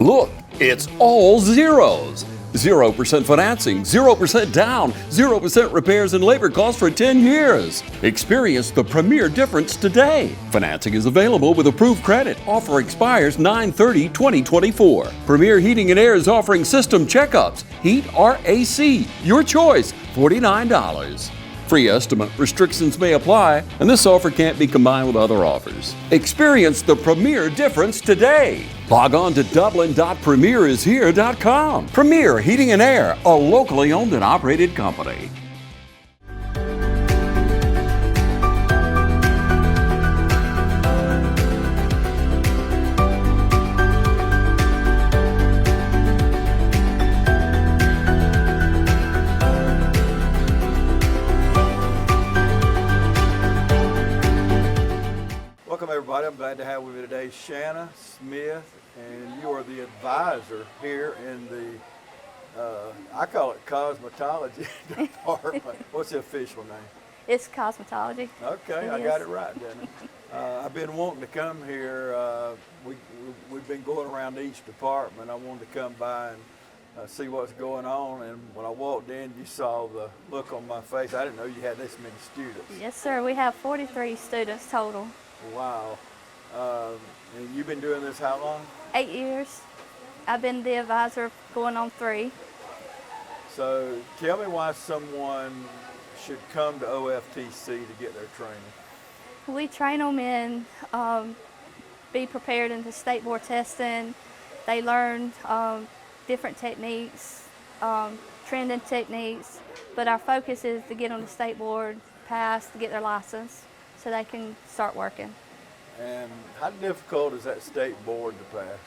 Look, it's all zeros. 0% financing, 0% down, 0% repairs and labor costs for 10 years. Experience the premier difference today. Financing is available with approved credit. Offer expires 9/30/2024. Premier Heating and Air is offering system checkups. Heat or AC, your choice, $49. Free estimate restrictions may apply, and this offer can't be combined with other offers. Experience the premier difference today. Log on to dublin.premierishere.com. Premier Heating and Air, a locally owned and operated company. Welcome everybody, I'm glad to have with me today Shanna Smith, and you are the advisor here in the, I call it Cosmetology department. What's the official name? It's Cosmetology. Okay, I got it right, didn't I? I've been wanting to come here. We've been going around each department. I wanted to come by and see what's going on, and when I walked in, you saw the look on my face. I didn't know you had this many students. Yes, sir. We have 43 students total. Wow. And you've been doing this how long? 8 years. I've been the advisor going on 3. So tell me why someone should come to OFTC to get their training. We train them in be prepared in the state board testing. They learn different techniques, trending techniques, but our focus is to get on the state board, pass, to get their license so they can start working. And how difficult is that state board to pass?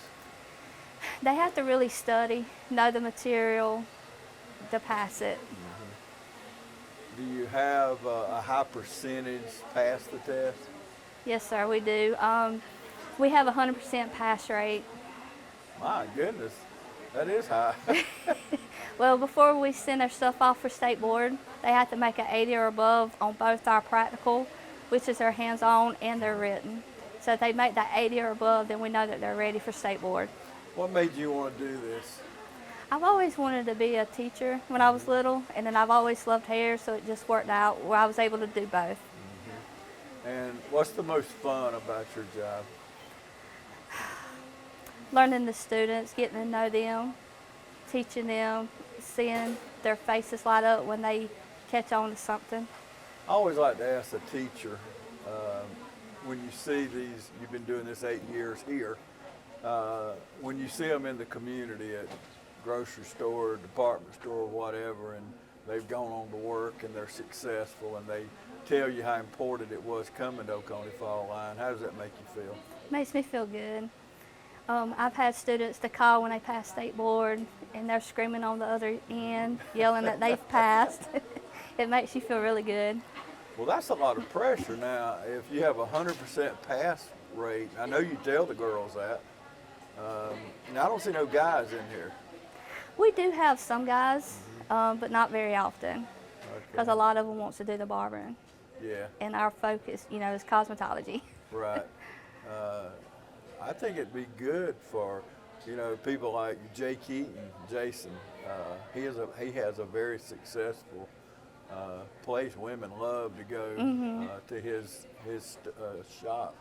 They have to really study, know the material to pass it. Do you have a high percentage pass the test? Yes, sir, we do. We have a 100% pass rate. My goodness, that is high. Well, before we send their stuff off for state board, they have to make an 80 or above on both our practical, which is their hands-on and their written. So if they make that 80 or above, then we know that they're ready for state board. What made you want to do this? I've always wanted to be a teacher when I was little, and then I've always loved hair, so it just worked out where I was able to do both. And what's the most fun about your job? Learning the students, getting to know them, teaching them, seeing their faces light up when they catch on to something. I always like to ask a teacher, when you see these, you've been doing this 8 years here, when you see them in the community at grocery store, department store, whatever, and they've gone on to work and they're successful and they tell you how important it was coming to Oconee Fall Line, how does that make you feel? Makes me feel good. I've had students to call when they pass state board and they're screaming on the other end, yelling that they've passed. It makes you feel really good. Well, that's a lot of pressure. Now, if you have a 100% pass rate, I know you tell the girls that. Now, I don't see no guys in here. We do have some guys, but not very often, because a lot of them want to do the barbering. Yeah. And our focus, is cosmetology. Right. I think it'd be good for, people like Jay Keaton, Jason. He has a very successful place. Women love to go to his shop.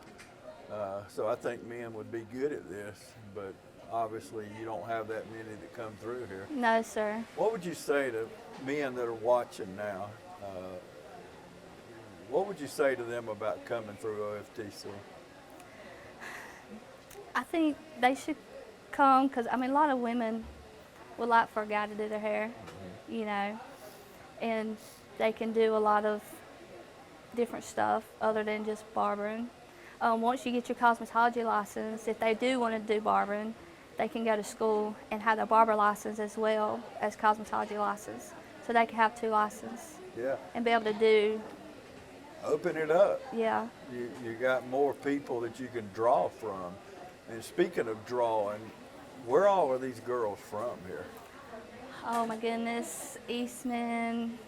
So I think men would be good at this, but obviously you don't have that many that come through here. No, sir. What would you say to men that are watching now? What would you say to them about coming through OFTC? I think they should come because, a lot of women would like for a guy to do their hair, and they can do a lot of different stuff other than just barbering. Once you get your cosmetology license, if they do want to do barbering, they can go to school and have their barber license as well as cosmetology license. So they can have 2 licenses. Yeah. And be able to do. Open it up. Yeah. You got more people that you can draw from. And speaking of drawing, where all are these girls from here? Oh my goodness, Eastman,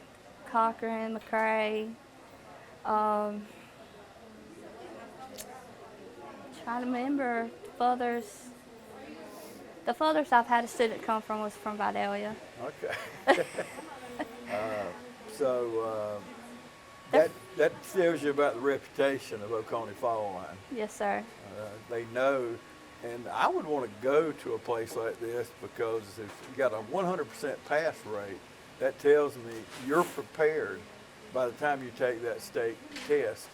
Cochran, McCrae. Trying to remember others. The furthest I've had a student come from was from Vidalia. Okay. So that tells you about the reputation of Oconee Fall Line. Yes, sir. They know, and I would want to go to a place like this because if you got a 100% pass rate, that tells me you're prepared by the time you take that state test.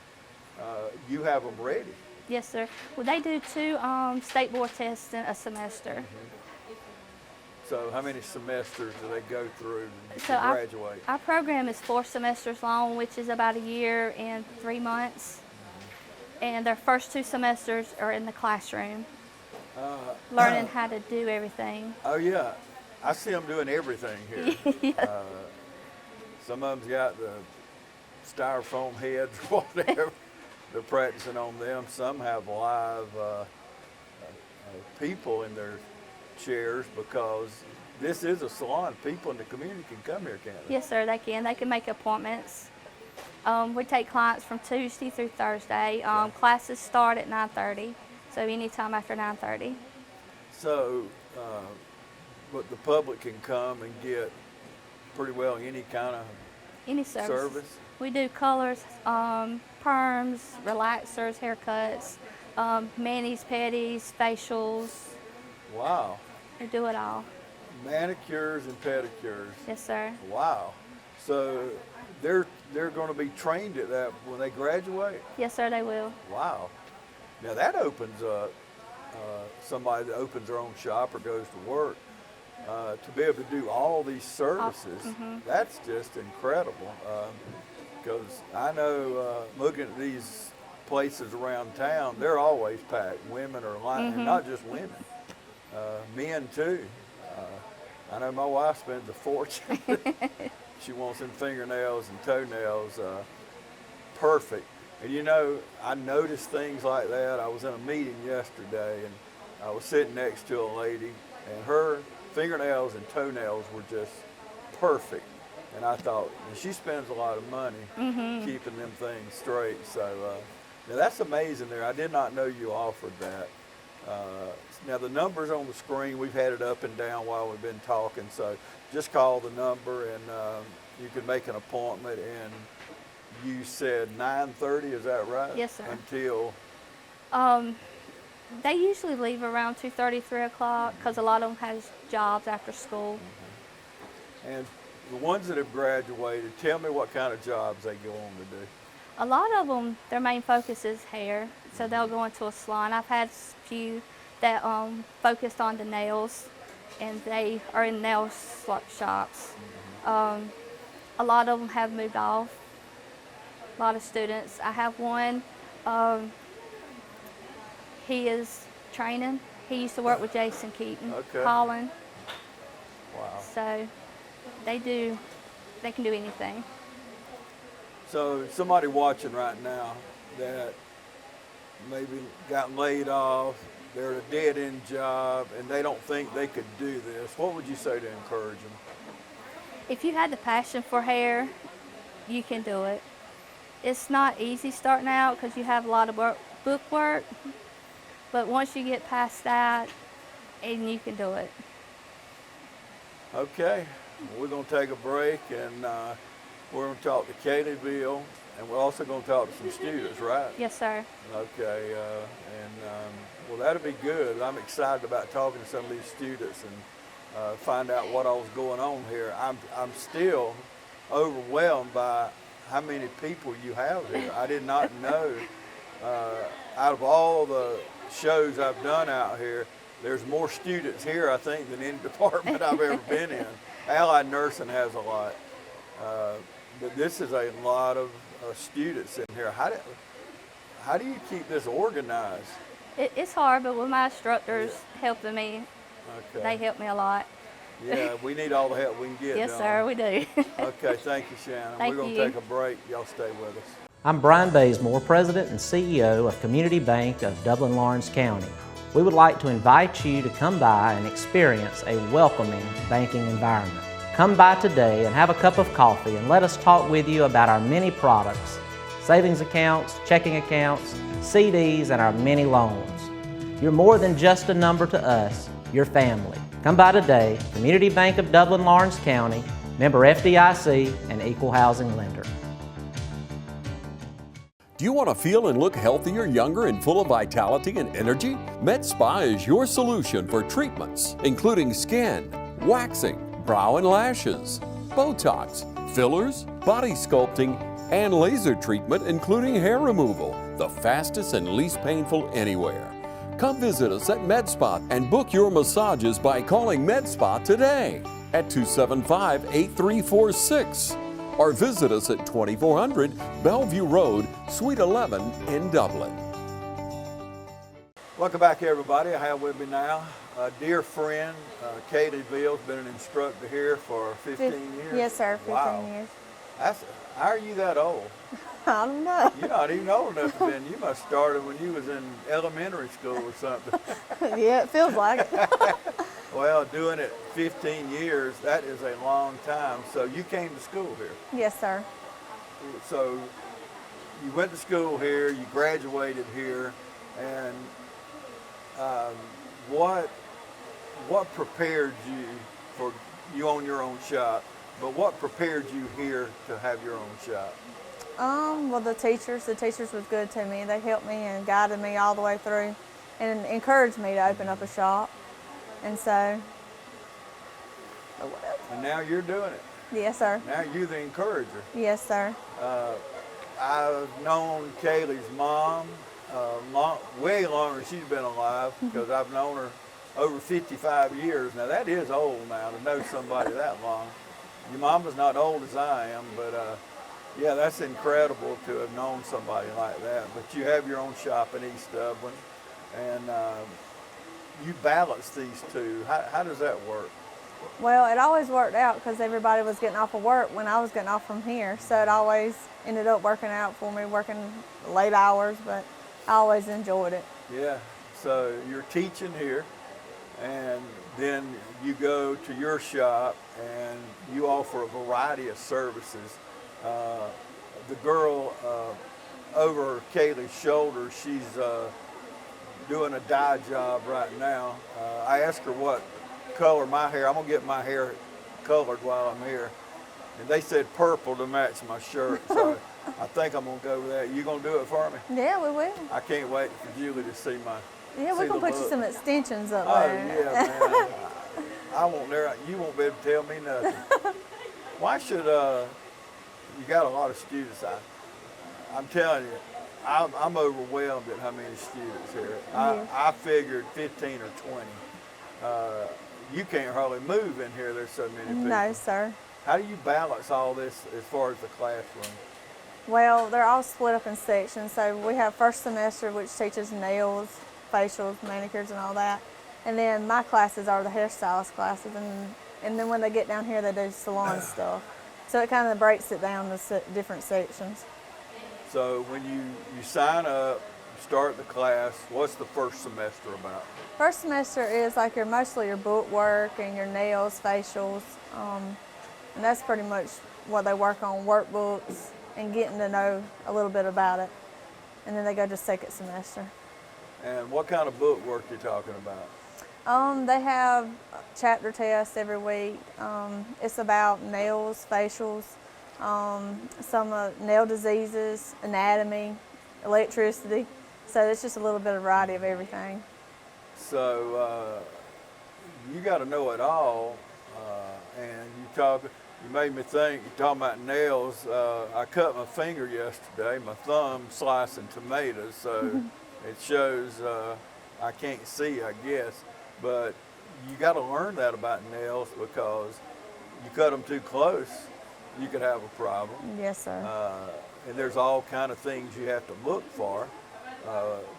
You have them ready. Yes, sir. Well, they do 2 state board tests in a semester. So how many semesters do they go through to So graduate? Our program is 4 semesters long, which is about a year and 3 months. And their first 2 semesters are in the classroom, learning how to do everything. Oh yeah, I see them doing everything here. Yeah. Some of them's got the styrofoam heads or whatever. They're practicing on them. Some have live people in their chairs because this is a salon. People in the community can come here, can't they? Yes, sir, they can. They can make appointments. We take clients from Tuesday through Thursday. Classes start at 9:30, so anytime after 9:30. So, but the public can come and get pretty well any kind of Any service. We do colors, perms, relaxers, haircuts, manis, pedis, facials. Wow. We do it all. Manicures and pedicures. Yes, sir. Wow. So they're going to be trained at that when they graduate? Yes, sir, they will. Wow. Now that opens up somebody that opens their own shop or goes to work to be able to do all these services. That's just incredible. Because I know looking at these places around town, they're always packed. Women are lying, and not just women, men too. I know my wife spends a fortune. She wants them fingernails and toenails perfect. And you know, I noticed things like that. I was in a meeting yesterday and I was sitting next to a lady and her fingernails and toenails were just perfect. And I thought, and she spends a lot of money keeping them things straight. So now that's amazing there. I did not know you offered that. Now the number's on the screen. We've had it up and down while we've been talking. So just call the number and you can make an appointment. And you said 9:30, is that right? Yes, sir. Until? They usually leave around 2:30, 3 o'clock because a lot of them has jobs after school. And the ones that have graduated, tell me what kind of jobs they go on to do. A lot of them, their main focus is hair, so they'll go into a salon. I've had a few that focused on the nails, and they are in nail shops. A lot of them have moved off. A lot of students. I have one. He is training. He used to work with Jason Keaton, Colin. Wow. So they can do anything. So somebody watching right now that maybe got laid off, they're at a dead-end job, and they don't think they could do this, what would you say to encourage them? If you had the passion for hair, you can do it. It's not easy starting out because you have a lot of book work, but once you get past that, and you can do it. Okay, we're going to take a break, and we're going to talk to Cadyville, and we're also going to talk to some students, right? Yes, sir. Okay, well, that'll be good. I'm excited about talking to some of these students and find out what all's going on here. I'm still overwhelmed by how many people you have here. I did not know, out of all the shows I've done out here, there's more students here, I think, than any department I've ever been in. Allied Nursing has a lot, but this is a lot of students in here. How do you keep this organized? It's hard, but with my instructors helping me, they help me a lot. Yeah, we need all the help we can get. Yes, sir, we do. Okay, thank you, Shannon. Thank We're going you. to take a break. Y'all stay with us. I'm Brian Bazemore, President and CEO of Community Bank of Dublin-Lawrence County. We would like to invite you to come by and experience a welcoming banking environment. Come by today and have a cup of coffee and let us talk with you about our many products, savings accounts, checking accounts, CDs, and our many loans. You're more than just a number to us. your family. Come by today. Community Bank of Dublin, Lawrence County, member FDIC, and equal housing lender. Do you want to feel and look healthier, younger, and full of vitality and energy? Med Spa is your solution for treatments, including skin, waxing, brow and lashes, Botox, fillers, body sculpting, and laser treatment, including hair removal, the fastest and least painful anywhere. Come visit us at Med Spa and book your massages by calling Med Spa today at 275-8346. Or visit us at 2400 Bellevue Road, Suite 11 in Dublin. Welcome back, everybody. I have with me now a dear friend, Katie Ville's been an instructor here for 15 years. Yes, sir, 15 wow. years. How are you that old? I don't know. You're not even old enough to be. You must have started when you was in elementary school or something. Yeah, it feels like it. Well, doing it 15 years, that is a long time. So you came to school here. Yes, sir. So you went to school here, you graduated here, and what prepared you for, you own your own shop, but what prepared you here to have your own shop? Well, the teachers was good to me. They helped me and guided me all the way through and encouraged me to open up a shop. And so, and now you're doing it. Yes, sir. Now you're the encourager. Yes, sir. I've known Kaylee's mom way longer than she's been alive, because I've known her over 55 years. Now that is old now, to know somebody that long. Your mom is not old as I am, but yeah, that's incredible to have known somebody like that. But you have your own shop in East Dublin, and you balance these two. How does that work? Well, it always worked out because everybody was getting off of work when I was getting off from here. So it always ended up working out for me, working late hours, but I always enjoyed it. Yeah, so you're teaching here, and then you go to your shop and you offer a variety of services. The girl over Kaylee's shoulder, she's doing a dye job right now. I asked her what color my hair, I'm gonna get my hair colored while I'm here. And they said purple to match my shirt, so I think I'm gonna go with that. You gonna do it for me? Yeah, we will. I can't wait for Julie to see my Yeah, we're going to put you some extensions up Oh there. yeah, man. I won't dare, you won't be able to tell me nothing. Why should, you got a lot of students. I'm telling you, I'm overwhelmed at how many students here. I figured 15 or 20. You can't hardly move in here, there's so many people. No, sir. How do you balance all this as far as the classroom? Well, they're all split up in sections. So we have first semester, which teaches nails, facials, manicures, and all that. And then my classes are the hairstylist classes. And then when they get down here, they do salon stuff. So it kind of breaks it down to different sections. So when you sign up, start the class, what's the first semester about? First semester is like mostly your book work and your nails, facials, and that's pretty much what they work on, workbooks and getting to know a little bit about it. And then they go to second semester. And what kind of book work you talking about? They have chapter tests every week. It's about nails, facials, some nail diseases, anatomy, electricity. So it's just a little bit of variety of everything. So you got to know it all, and you made me think, you're talking about nails. I cut my finger yesterday, my thumb slicing tomatoes, so it shows I can't see, I guess. But you got to learn that about nails, because you cut them too close, you could have a problem. Yes, sir. And there's all kind of things you have to look for.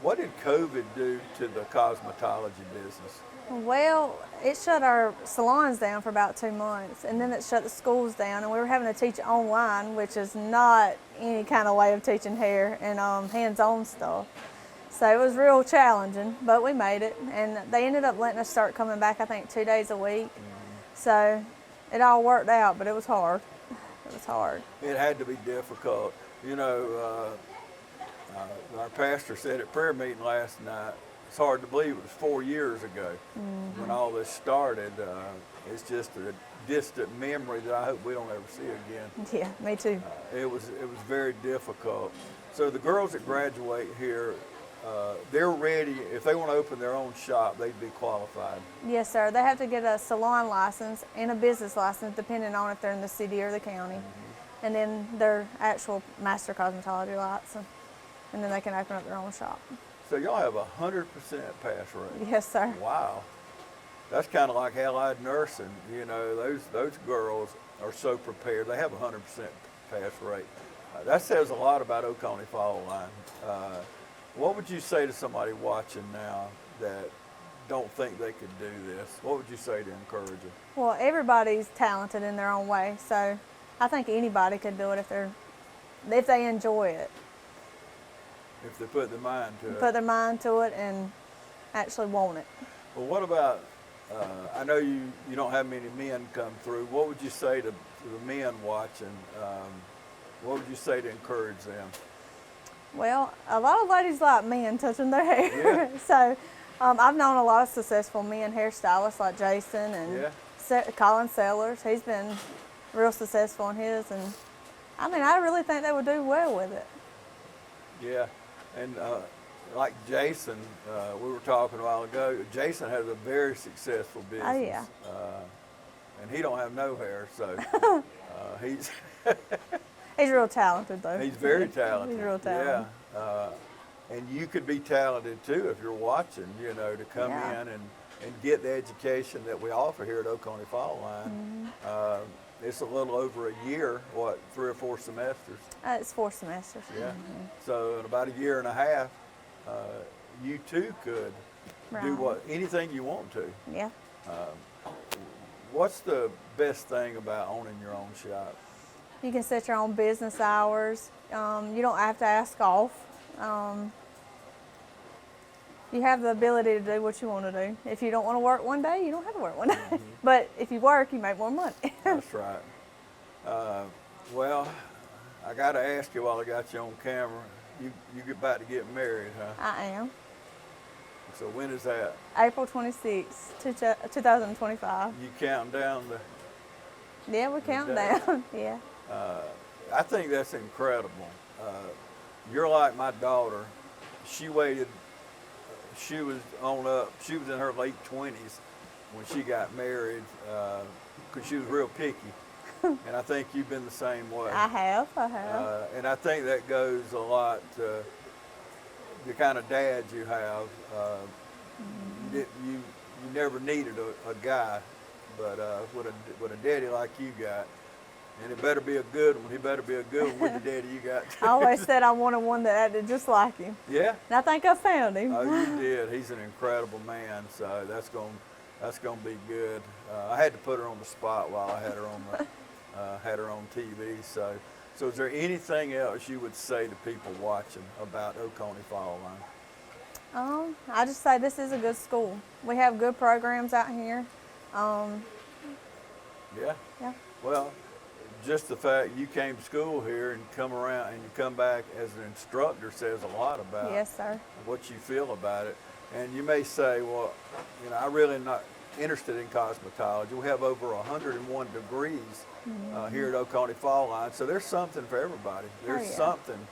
What did COVID do to the cosmetology business? Well, it shut our salons down for about 2 months, and then it shut the schools down, and we were having to teach online, which is not any kind of way of teaching hair and hands-on stuff. So it was real challenging, but we made it, and they ended up letting us start coming back, I think, 2 days a week. So it all worked out, but it was hard. It was hard. It had to be difficult. You know, our pastor said at prayer meeting last night, it's hard to believe it was 4 years ago when all this started. It's just a distant memory that I hope we don't ever see again. Yeah, me too. It was very difficult. So the girls that graduate here, they're ready. If they want to open their own shop, they'd be qualified. Yes, sir. They have to get a salon license and a business license, depending on if they're in the city or the county. And then their actual master cosmetology license. And then they can open up their own shop. So y'all have a 100% pass rate. Yes, sir. Wow. That's kind of like allied nursing. You know, those girls are so prepared. They have a 100% pass rate. That says a lot about Oconee Fall Line. What would you say to somebody watching now that don't think they could do this? What would you say to encourage them? Well, everybody's talented in their own way, so I think anybody could do it if they enjoy it. If they put their mind to it. Put their mind to it and actually want it. Well, what about, I know you don't have many men come through. What would you say to the men watching? What would you say to encourage them? Well, a lot of ladies like men touching their hair. Yeah. So I've known a lot of successful men hairstylists like Jason and Colin Sellers. He's been real successful in his, and I mean, I really think they would do well with it. Yeah, and like Jason, we were talking a while ago, Jason has a very successful business. Oh, yeah. And he don't have no hair, so he's... He's real talented, though. He's very talented. He's real talented. Yeah. And you could be talented, too, if you're watching, you know, to come Yeah. in and get the education that we offer here at Oconee Fall Line. It's a little over a year, 3 or 4 semesters? It's 4 semesters. Yeah. So in about a year and a half, you too could do anything you want to. Yeah. What's the best thing about owning your own shop? You can set your own business hours. You don't have to ask off. You have the ability to do what you want to do. If you don't want to work one day, you don't have to work one day. But if you work, you make more money. That's right. Well, I got to ask you while I got you on camera, you about to get married, huh? I am. So when is that? April 26, 2025. You counting down the... Yeah, we're counting down. Yeah. I think that's incredible. You're like my daughter. She waited, she was in her late 20s when she got married because she was real picky. And I think you've been the same way. I have. And I think that goes a lot to the kind of dad you have. You never needed a guy, but with a daddy like you got, and it better be a good one. He better be a good one with the daddy you got. I always said I wanted one that acted just like him. Yeah. And I think I found him. Oh, you did. He's an incredible man. So that's gonna be good. I had to put her on the spot while I had her on TV. So is there anything else you would say to people watching about Oconee Fall Line? I just say this is a good school. We have good programs out here. Yeah. Yeah. Well, just the fact you came to school here and come around and you come back as an instructor says a lot about Yes, sir. what you feel about it. And you may say, well, you know, I'm really not interested in cosmetology. We have over 101 degrees here at Oconee Fall Line, so there's something for everybody. There's something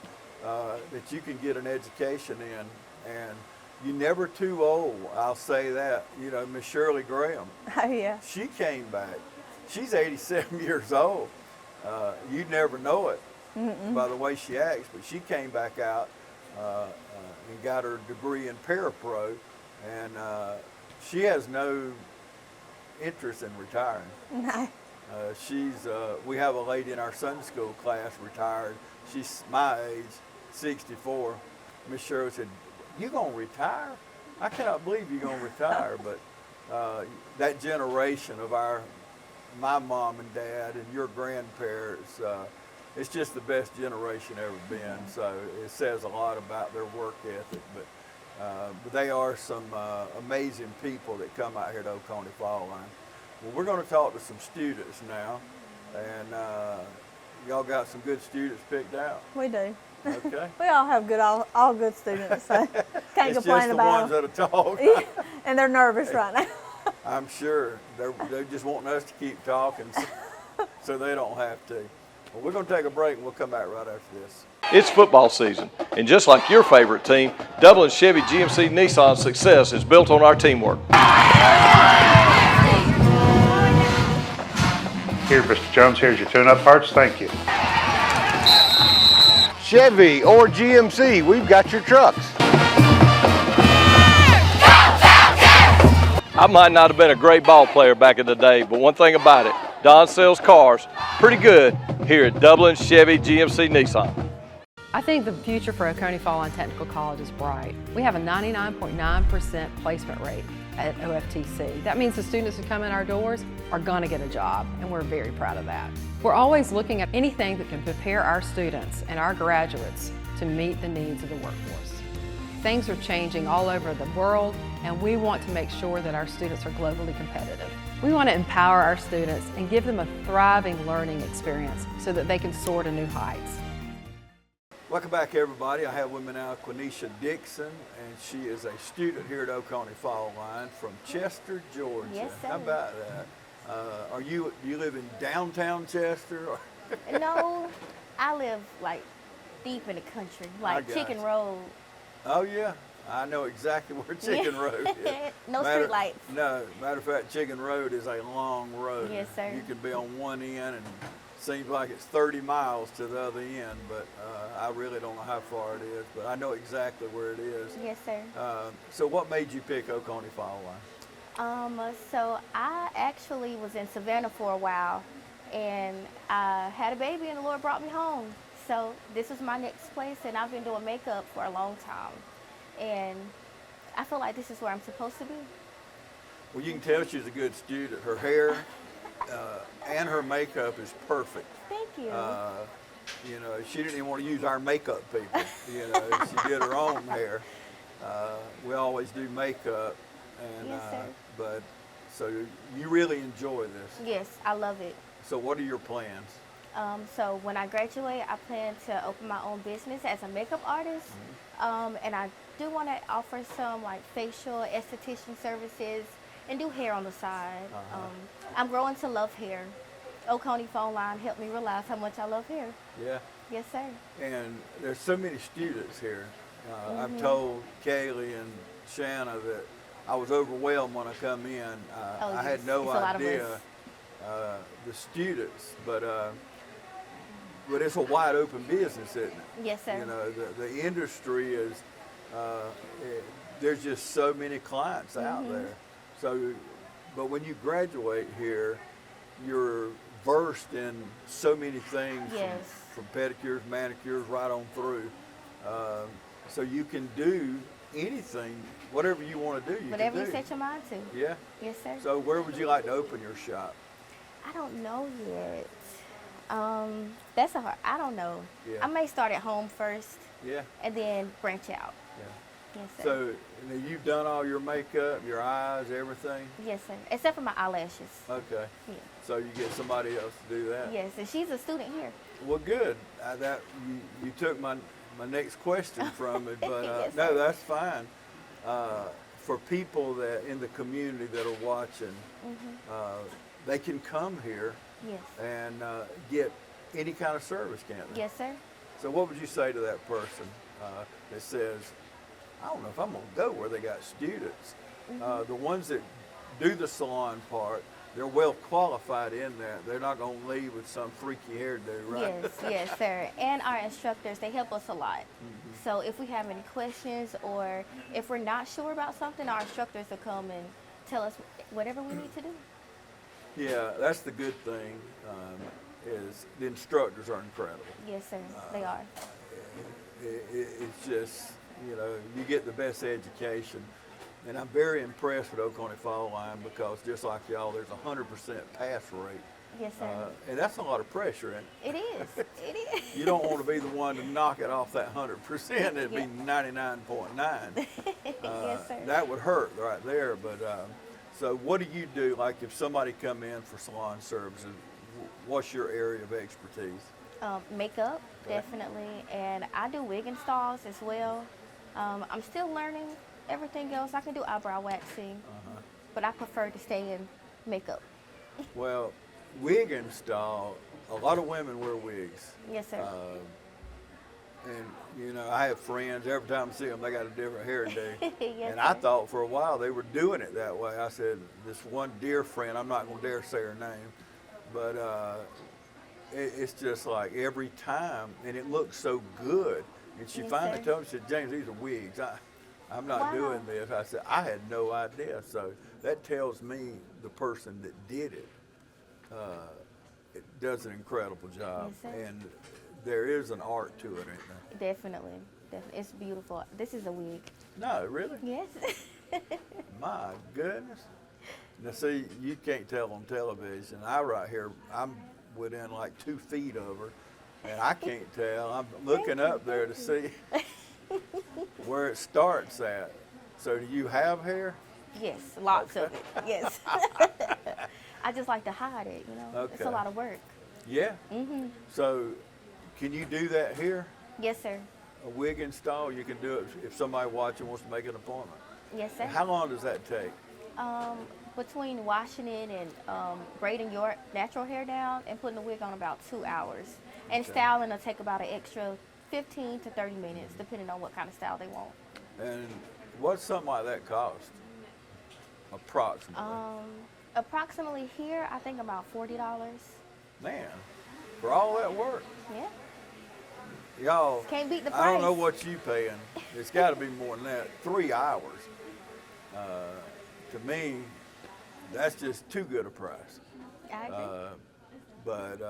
that you can get an education in, and you're never too old. I'll say that. You know, Miss Shirley Graham. Oh, yeah. She came back. She's 87 years old. You'd never know it by the way she acts, but she came back out and got her degree in parapro, and she has no interest in retiring. No. We have a lady in our Sunday school class retired. She's my age, 64. Miss Shirley said, "You gonna retire? I cannot believe you're gonna retire." But that generation of my mom and dad and your grandparents, it's just the best generation ever been. So it says a lot about their work ethic. But they are some amazing people that come out here to Oconee Fall Line. Well, we're going to talk to some students now, and y'all got some good students picked out. We do. Okay. We all have all good students, so can't It's complain just the about ones that talk. them. And they're nervous right now. I'm sure they're just wanting us to keep talking so they don't have to. Well, we're going to take a break and we'll come back right after this. It's football season, and just like your favorite team, Dublin Chevy GMC Nissan's success is built on our teamwork. Here, Mr. Jones, here's your tune-up parts. Thank you. Chevy or GMC, we've got your trucks. I might not have been a great ball player back in the day, but one thing about it, Don sells cars pretty good here at Dublin Chevy GMC Nissan. I think the future for Oconee Fall Line Technical College is bright. We have a 99.9% placement rate at OFTC. That means the students who come in our doors are going to get a job, and we're very proud of that. We're always looking at anything that can prepare our students and our graduates to meet the needs of the workforce. Things are changing all over the world, and we want to make sure that our students are globally competitive. We want to empower our students and give them a thriving learning experience so that they can soar to new heights. Welcome back, everybody. I have with me now Quenisha Dixon, and she is a student here at Oconee Fall Line from Chester, Georgia. Yes, sir. How about that? Do you live in downtown Chester? Or? No, I live like deep in the country, like Chicken Road. Oh yeah, I know exactly where Chicken Road is. No street lights. No, matter of fact, Chicken Road is a long road. Yes, sir. You can be on one end and seems like it's 30 miles to the other end, but I really don't know how far it is, but I know exactly where it is. Yes, sir. So what made you pick Oconee Fall Line? So I actually was in Savannah for a while, and I had a baby, and the Lord brought me home. So this was my next place, and I've been doing makeup for a long time, and I feel like this is where I'm supposed to be. Well, you can tell she's a good student. Her hair and her makeup is perfect. Thank you. You know, she didn't even want to use our makeup people. You know, she did her own hair. We always do makeup, and Yes, sir. but so you really enjoy this. Yes, I love it. So what are your plans? So when I graduate, I plan to open my own business as a makeup artist, and I do want to offer some like facial esthetician services and do hair on the side. I'm growing to love hair. Oconee Phone Line helped me realize how much I love hair. Yeah. Yes, sir. And there's so many students here. I've told Kaylee and Shanna that I was overwhelmed when I come in. I had no idea the students, but it's a wide open business, isn't it? Yes, sir. You know, the industry is, there's just so many clients out there. So, but when you graduate here, you're versed in so many things, Yes. from pedicures, manicures, right on through. So you can do anything, whatever you want to do, you Whatever can you do. set your mind to. Yeah. Yes, sir. So where would you like to open your shop? I don't know yet. That's a hard, I don't know. Yeah. I may start at home first Yeah. and then branch out. Yeah. Yes, sir. So you know, you've done all your makeup, your eyes, everything? Yes, sir. Except for my eyelashes. Okay. Yeah. So you get somebody else to do that? Yes, and she's a student here. Well, good. That you took my next question from me, but Yes, no, sir. that's fine. For people that in the community that are watching, they can come here Yes. and get any kind of service, can't they? Yes, sir. So what would you say to that person that says, I don't know if I'm going to go where they got students? The ones that do the salon part, they're well qualified in that. They're not going to leave with some freaky hairdo, right? Yes, yes, sir. And our instructors, they help us a lot. So if we have any questions or if we're not sure about something, our instructors will come and tell us whatever we need to do. Yeah, that's the good thing, is the instructors are incredible. Yes, sir. They are. It's just, you know, you get the best education. And I'm very impressed with Oconee Fall Line because just like y'all, there's a 100% pass rate. Yes, sir. And that's a lot of pressure. And It is. It is. you don't want to be the one to knock it off that 100%. It'd be 99.9. Yes, sir. That would hurt right there. But so what do you do? Like if somebody come in for salon services, what's your area of expertise? Makeup, definitely, and I do wig installs as well. I'm still learning everything else. I can do eyebrow waxing, but I prefer to stay in makeup. Well, wig install, a lot of women wear wigs. Yes, sir. And, you know, I have friends, every time I see them, they got a different hairdo. Yes, and I sir. thought for a while they were doing it that way. I said, this one dear friend, I'm not going to dare say her name, but it's just like every time, and it looks so good. And she Yes, finally sir. told me, she said, James, these are wigs. I'm not Wow. doing this. I said, I had no idea. So that tells me the person that did it, it does an incredible job. Yes, sir. And there is an art to it, ain't there? Definitely. It's beautiful. This is a wig. No, really? Yes. My goodness. Now see, you can't tell on television. I right here, I'm within like 2 feet of her, and I can't tell. I'm looking up there to see where it starts at. So do you have hair? Yes, lots of it. Yes. I just like to hide it, you know. It's a Okay. lot of work. Yeah. So can you do that here? Yes, sir. A wig install, you can do it if somebody watching wants to make an appointment. Yes, sir. How long does that take? Between washing it and braiding your natural hair down and putting the wig on, about 2 hours. And Okay. styling will take about an extra 15 to 30 minutes, depending on what kind of style they want. And what's something like that cost? Approximately. Approximately here, I think about $40. Man, for all that work. Yeah. Y'all, Can't beat the I don't know price. what you paying. It's got to be more than that. 3 hours. To me, that's just too good a price. I agree.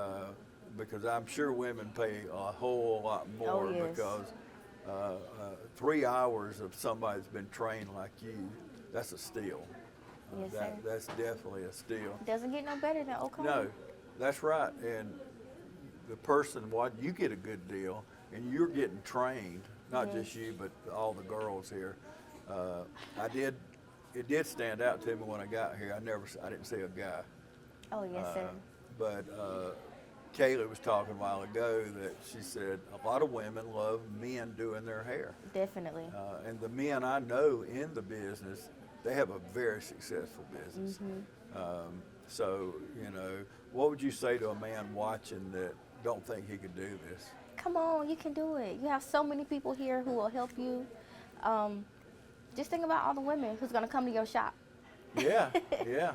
Because I'm sure women pay a whole lot more Oh, yes. because 3 hours of somebody that's been trained like you, that's a steal. Yes, sir. That's definitely a steal. Doesn't get no better than Oconee. No, that's right. And the person, what you get a good deal, and you're getting trained, not just you, but all the girls here. It did stand out to me when I got here. I didn't see a guy. Oh, yes, sir. But Kaylee was talking a while ago that she said a lot of women love men doing their hair. Definitely. And the men I know in the business, they have a very successful business. So, you know, what would you say to a man watching that don't think he could do this? Come on, you can do it. You have so many people here who will help you. Just think about all the women who's going to come to your shop. Yeah, yeah,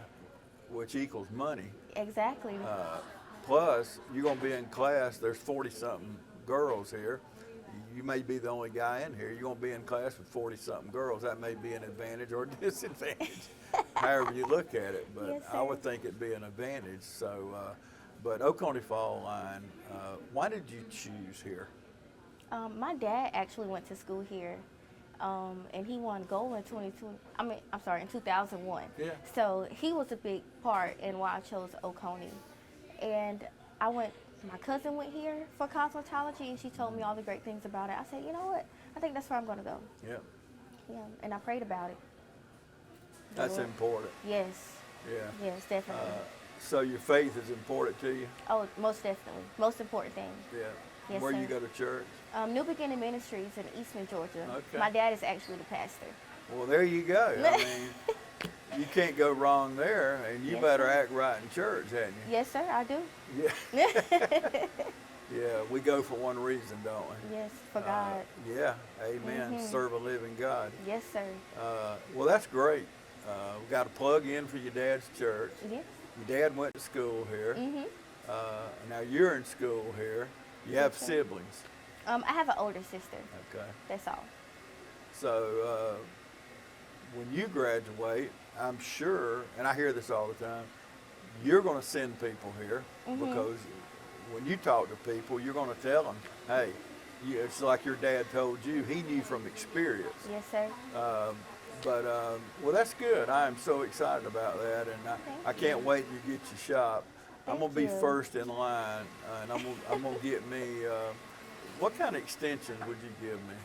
which equals money. Exactly. Plus, you're going to be in class, there's 40-something girls here. You may be the only guy in here. You're going to be in class with 40-something girls. That may be an advantage or a disadvantage, however you look at it. But Yes, I sir. would think it'd be an advantage. So, but Oconee Fall Line, why did you choose here? My dad actually went to school here, and he won gold in 2001. Yeah. So he was a big part in why I chose Oconee. And my cousin went here for cosmetology, and she told me all the great things about it. I said, you know what? I think that's where I'm going to go. Yeah, Yeah, and I prayed about it. that's Yeah. important. Yes. Yeah. Yes, definitely. So your faith is important to you? Oh, most definitely. Most important thing. Yeah. Yes, Where sir. you go to church? New Beginning Ministries in Eastman, Georgia. Okay. My dad is actually the pastor. Well, there you go. I mean, you can't go wrong there, and you Yes, better sir. act right in church, hadn't you? Yes, sir, I do. Yeah. Yeah, we go for one reason, don't we? Yes, for God. Yeah, amen. Serve a living God. Yes, sir. Well, that's great. We got a plug in for your dad's church. Yes. Your dad went to school here. Now you're in school here. You have sir. siblings. I have an older sister. Okay. That's all. So when you graduate, I'm sure, and I hear this all the time, you're going to send people here because when you talk to people, you're going to tell them, hey, it's like your dad told you. He knew from experience. Yes, sir. Well, that's good. I am so excited about that, and I can't wait to get your shop. I'm going to be Thank you. first in line, and I'm going to get me, what kind of extensions would you give me?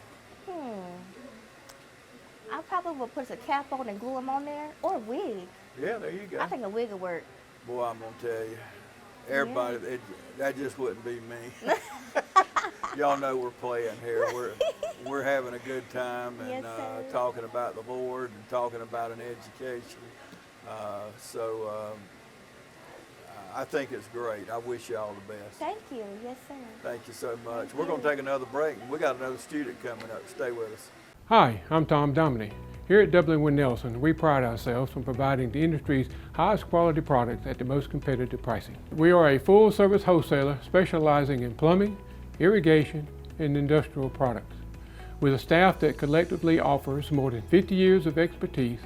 I probably would put a cap on and glue them on there, or a wig. Yeah, there you go. I think a wig would work. Boy, I'm going to tell you, everybody, that just wouldn't be me. Y'all know we're playing here. We're having a good time and Yes, talking about the Lord and talking about an education. I think it's great. I wish you all the best. Thank you. Yes, sir. Thank you so much. We're going to take another break, and we got another student coming up. Stay with us. Hi, I'm Tom Dominy. Here at W. Nelson, we pride ourselves on providing the industry's highest quality products at the most competitive pricing. We are a full-service wholesaler specializing in plumbing, irrigation, and industrial products. With a staff that collectively offers more than 50 years of expertise,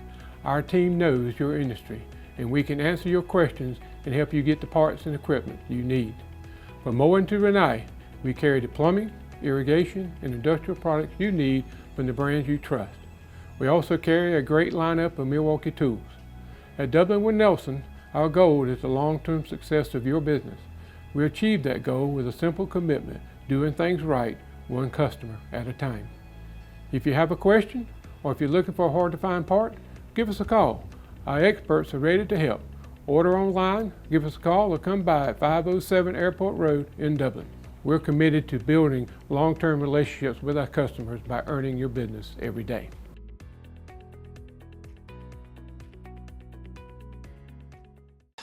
our team knows your industry, and we can answer your questions and help you get the parts and equipment you need. From mowing to Renee, we carry the plumbing, irrigation, and industrial products you need from the brands you trust. We also carry a great lineup of Milwaukee tools. At Dublin Nelson, our goal is the long-term success of your business. We achieve that goal with a simple commitment, doing things right, one customer at a time. If you have a question, or if you're looking for a hard-to-find part, give us a call. Our experts are ready to help. Order online, give us a call, or come by at 507 Airport Road in Dublin. We're committed to building long-term relationships with our customers by earning your business every day.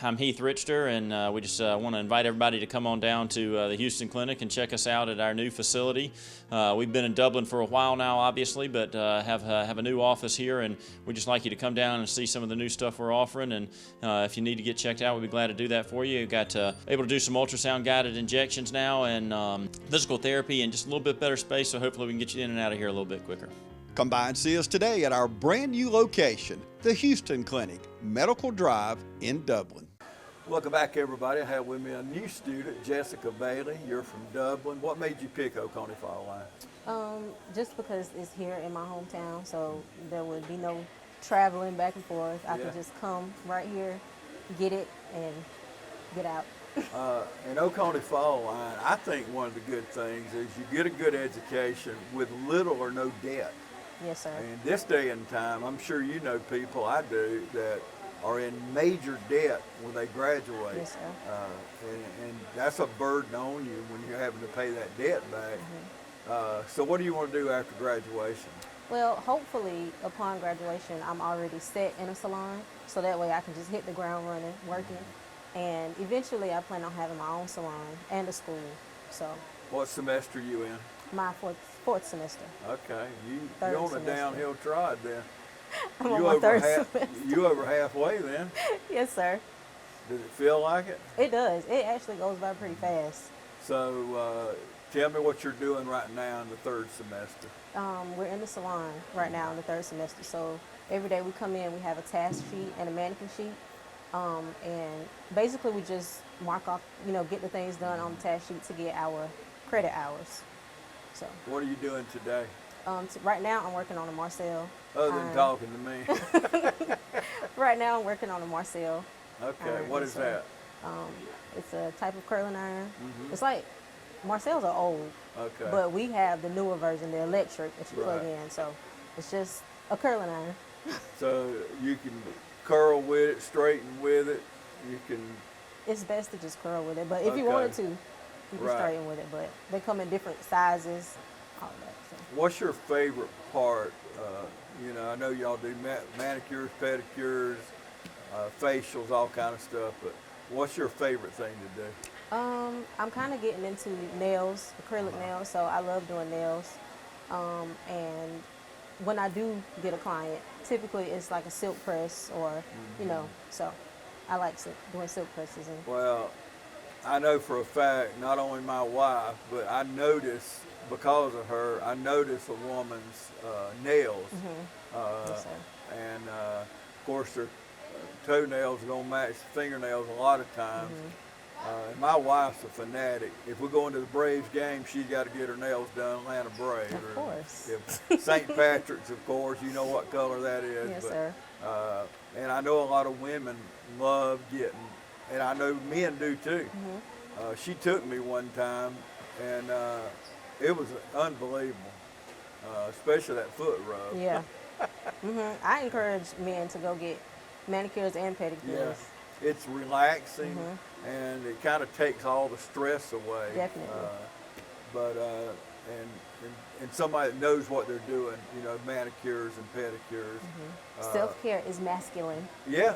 I'm Heath Richter, and we just want to invite everybody to come on down to the Houston Clinic and check us out at our new facility. We've been in Dublin for a while now, obviously, but have a new office here, and we'd just like you to come down and see some of the new stuff we're offering. And if you need to get checked out, we'd be glad to do that for you. We've got able to do some ultrasound guided injections now, and physical therapy, and just a little bit better space. So hopefully we can get you in and out of here a little bit quicker. Come by and see us today at our brand new location, the Houston Clinic, Medical Drive in Dublin. Welcome back, everybody. I have with me a new student, Jessica Bailey. You're from Dublin. What made you pick Oconee Fall Line? Just because it's here in my hometown, so there would be no traveling back and forth. I could just come right here, get it, and get out. In Oconee Fall Line, I think one of the good things is you get a good education with little or no debt. Yes, sir. And this day and time, I'm sure you know people, I do, that are in major debt when they graduate. Yes, sir. And that's a burden on you when you're having to pay that debt back. So what do you want to do after graduation? Well, hopefully, upon graduation, I'm already set in a salon, so that way I can just hit the ground running, working. And eventually, I plan on having my own salon and a school. So. What semester are you in? My fourth semester. Okay, you're on a downhill trot then. I'm on my third semester. You over halfway then? Yes, sir. Does it feel like it? It does. It actually goes by pretty fast. So tell me what you're doing right now in the third semester. We're in the salon right now in the third semester. So every day we come in, we have a task sheet and a mannequin sheet. And basically we just mark off, get the things done on the task sheet to get our credit hours. So. What are you doing today? Right now I'm working on a Marcel. Other than talking to me. Right now I'm working on a Marcel. Okay, what is that? It's a type of curling iron. It's like, Marcels are old, but we have the newer version, the electric that you plug in. So it's just a curling iron. So you can curl with it, straighten with it. You can. It's best to just curl with it, but if you wanted to, you can straighten with it. But they come in different sizes, all that. So. What's your favorite part? I know y'all do manicures, pedicures, facials, all kind of stuff. But what's your favorite thing to do? I'm kind of getting into nails, acrylic nails. So I love doing nails. And when I do get a client, typically it's like a silk press or, so I like doing silk presses. Well, I know for a fact, not only my wife, but I notice, because of her, I notice a woman's nails. Yes, sir. And of course their toenails are going to match fingernails a lot of times. And my wife's a fanatic. If we're going to the Braves game, she's got to get her nails done, Atlanta Braves. Of course. If St. Patrick's, of course, you know what color that is. Yes, but, sir. And I know a lot of women love getting, and I know men do too. She took me one time, and it was unbelievable, especially that foot rub. Yeah. I encourage men to go get manicures and pedicures. it's relaxing, and it kind of takes all the stress away. Definitely. And somebody that knows what they're doing, you know, manicures and pedicures. Self-care is masculine. Yeah,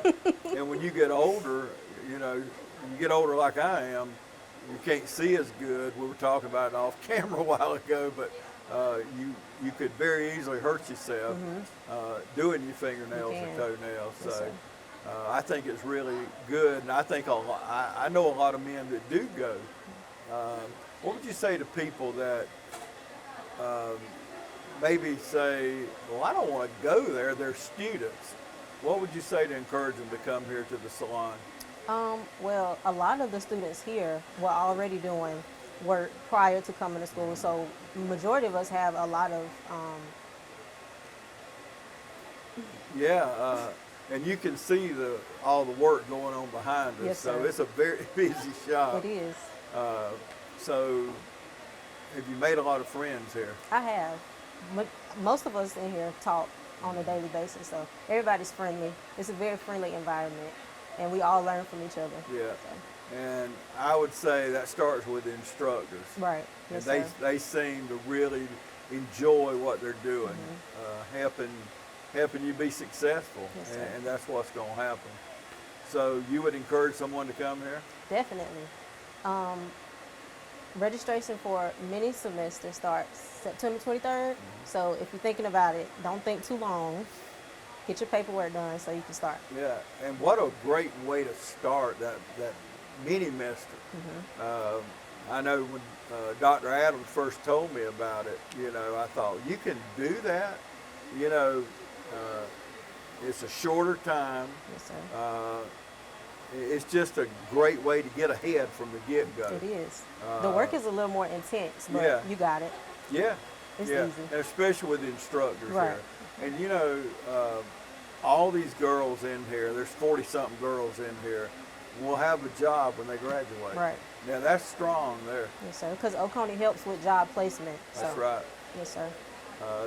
and when you get older, you know, when you get older like I am, you can't see as good. We were talking about it off camera a while ago, but you could very easily hurt yourself doing your fingernails or toenails. Yes, So I think it's really good, and I think I know a lot of men that do go. What would you say to people that maybe say, well, I don't want to go there, they're students? What would you say to encourage them to come here to the salon? Well, a lot of the students here were already doing work prior to coming to school, so the majority of us have a lot of and you can see all the work going on behind us. Yes, so sir. it's a very busy shop. It is. So have you made a lot of friends here? I have. Most of us in here talk on a daily basis, so everybody's friendly. It's a very friendly environment, and we all learn from each other. Yeah. And I would say that starts with the instructors. Right. Yes, and sir. they seem to really enjoy what they're doing, helping you be successful, Yes, sir. and that's what's going to happen. So you would encourage someone to come here? Definitely. Registration for mini semester starts September 23rd. So if you're thinking about it, don't think too long. Get your paperwork done so you can start. Yeah, and what a great way to start that mini-mester. I know when Dr. Adams first told me about it, you know, I thought, you can do that? You know, it's a shorter time. Yes, sir. It's just a great way to get ahead from the get-go. It is. The work is a little more intense, but yeah. you got it. Yeah. It's yeah. easy. And especially with the instructors Right. here. And you know, all these girls in here, there's 40-something girls in here, will have a job when they graduate. Right. Now that's strong there. Yes, sir. Because Oconee helps with job placement. That's so. right. Yes, sir.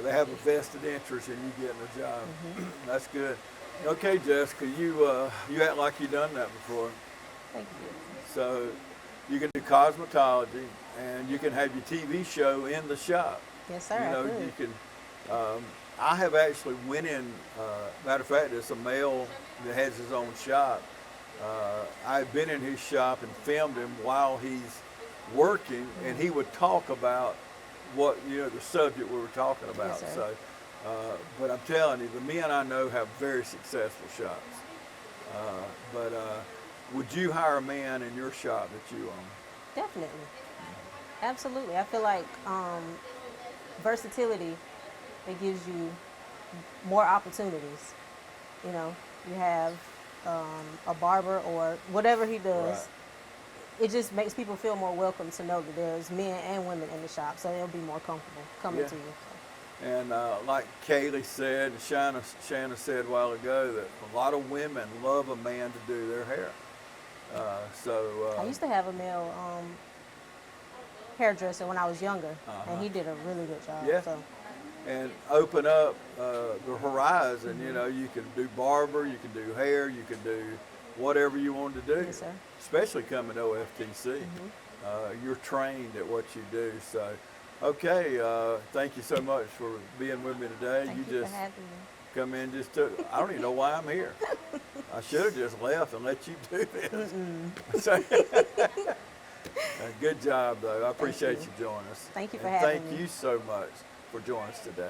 They have a vested interest in you getting a job. That's good. Okay, Jessica, you act like you've done that before. Thank you. So you can do cosmetology, and you can have your TV show in the shop. Yes, sir. You know, I could. you can. I have actually went in. Matter of fact, it's a male that has his own shop. I've been in his shop and filmed him while he's working, and he would talk about the subject we were talking about. Yes, sir. So, but I'm telling you, the men I know have very successful shops. But would you hire a man in your shop that you own? Definitely. Absolutely. I feel like versatility, it gives you more opportunities. You know, you have a barber or whatever he does. Right. It just makes people feel more welcome to know that there's men and women in the shop, so they'll be more comfortable coming to you. And like Kaylee said, and Shanna said a while ago, that a lot of women love a man to do their hair. I used to have a male hairdresser when I was younger, and he did a really good job. Yeah. So. And open up the horizon. You know, you can do barber, you can do hair, you can do whatever you want to do. Yes, sir. Especially coming to OFTC. You're trained at what you do. So, okay, thank you so much for being with me today. Thank you just for having me. come in, I don't even know why I'm here. I should have just left and let you do this. So, good job, though. I appreciate you joining us. Thank you for and having me. Thank you so much for joining us today.